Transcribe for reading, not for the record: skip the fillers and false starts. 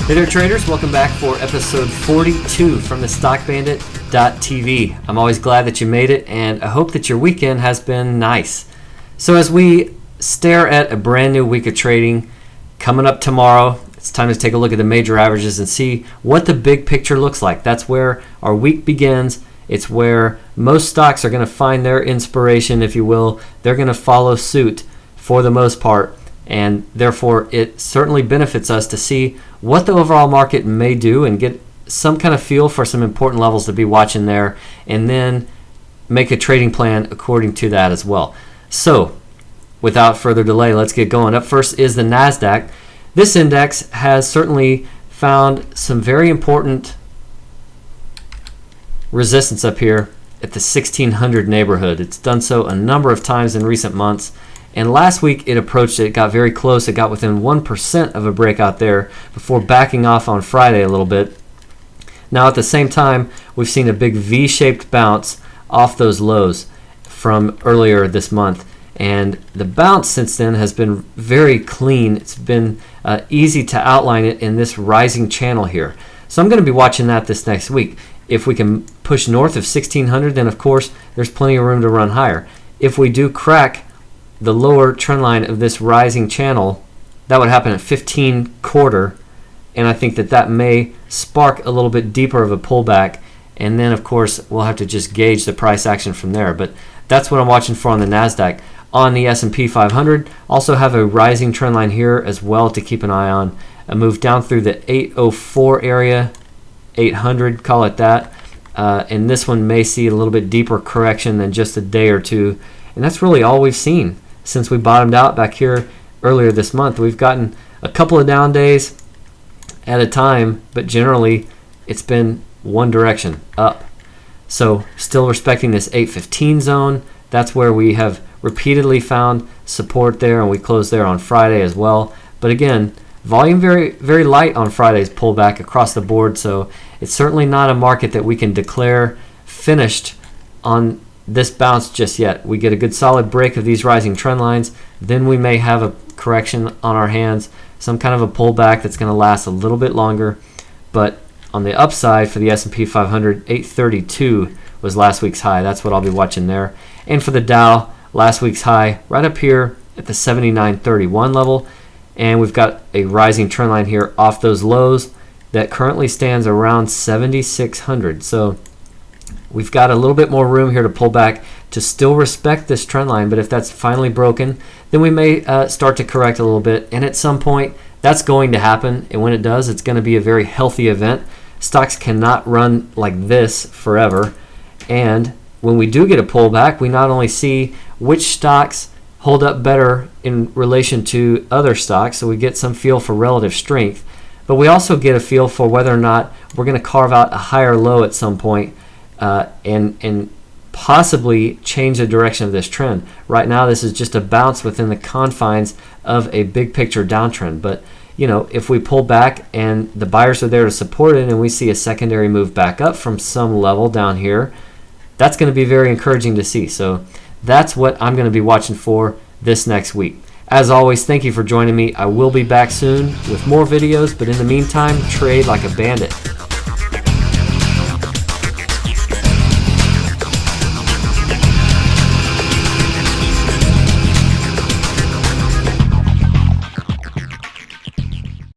Hey there traders, welcome back for episode 42 from the stockbandit.tv. I'm always glad that you made it, and I hope that your weekend has been nice. So as we stare at a brand new week of trading coming up tomorrow, it's time to take a look at the major averages and see what the big picture looks like. That's where our week begins. It's where most stocks are going to find their inspiration, if you will. They're going to follow suit for the most part, and therefore it certainly benefits us to see what the overall market may do and get some kind of feel for some important levels to be watching there, and then make a trading plan according to that as well. So without further delay, let's get going. Up first is the NASDAQ. This index has certainly found some very important resistance up here at the 1600 neighborhood. It's done so a number of times in recent months. And last week it approached it, got very close. It got within 1% of a breakout there before backing off on Friday a little bit. Now at the same time, we've seen a big V-shaped bounce off those lows from earlier this month. And the bounce since then has been very clean. It's been easy to outline it in this rising channel here. So I'm going to be watching that this next week. If we can push north of 1600, then of course there's plenty of room to run higher. If we do crack the lower trend line of this rising channel, that would happen at 15 quarter, and I think that may spark a little bit deeper of a pullback, and then of course we'll have to just gauge the price action from there. But that's what I'm watching for on the NASDAQ. On the S&P 500, also have a rising trend line here as well to keep an eye on. A move down through the 804 area, 800, call it that, and this one may see a little bit deeper correction than just a day or two, and that's really all we've seen since we bottomed out back here earlier this month. We've gotten a couple of down days at a time, but generally it's been one direction, up. So still respecting this 815 zone. That's where we have repeatedly found support there, and we closed there on Friday as well. But again, volume very, very light on Friday's pullback across the board, so it's certainly not a market that we can declare finished on this bounce just yet. We get a good solid break of these rising trend lines, then we may have a correction on our hands, some kind of a pullback that's going to last a little bit longer. But on the upside for the S&P 500, 832 was last week's high. That's what I'll be watching there. And for the Dow, last week's high right up here at the 79.31 level, and we've got a rising trend line here off those lows that currently stands around 7,600. So we've got a little bit more room here to pull back to still respect this trend line, but if that's finally broken, then we may start to correct a little bit, and at some point that's going to happen, and when it does, it's going to be a very healthy event. Stocks cannot run like this forever, and when we do get a pullback, we not only see which stocks hold up better in relation to other stocks, so we get some feel for relative strength, but we also get a feel for whether or not we're going to carve out a higher low at some point, and possibly change the direction of this trend. Right now, this is just a bounce within the confines of a big picture downtrend. But if we pull back and the buyers are there to support it, and we see a secondary move back up from some level down here, that's going to be very encouraging to see. So that's what I'm going to be watching for this next week. As always, thank you for joining me. I will be back soon with more videos, but in the meantime, trade like a bandit.